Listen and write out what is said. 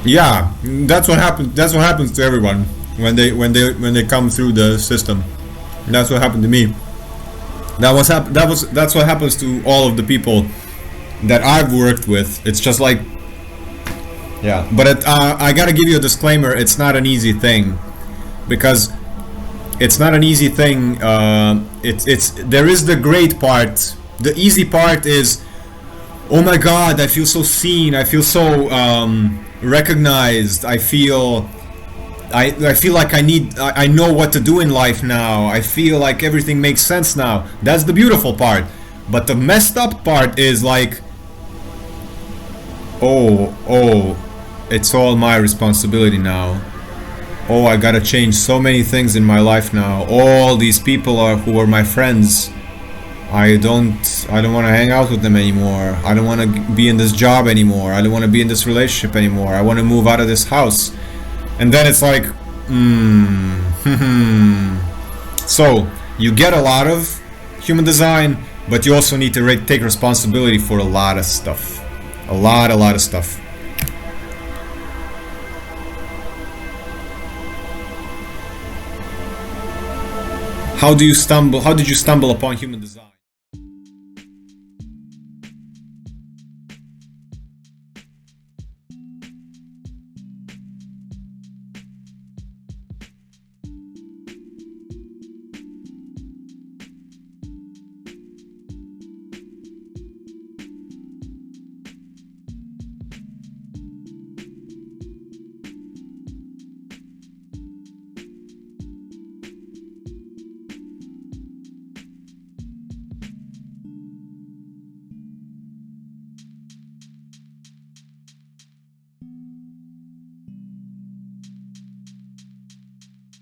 Yeah, that's what happens to everyone when they come through the system. That's what happened to me. That's what happens to all of the people that I've worked with. It's just like, yeah. But I gotta give you a disclaimer. It's not an easy thing, because it's not an easy thing. It's there is the great part. The easy part is, oh my God, I feel so seen. I feel so recognized. I feel like I know what to do in life now. I feel like everything makes sense now. That's the beautiful part. But the messed up part is like, oh, it's all my responsibility now. Oh, I gotta change so many things in my life now. All these people who are my friends, I don't want to hang out with them anymore. I don't want to be in this job anymore. I don't want to be in this relationship anymore. I want to move out of this house. And then it's like, So you get a lot of human design, but you also need to take responsibility for a lot of stuff. A lot of stuff. How did you stumble upon human design?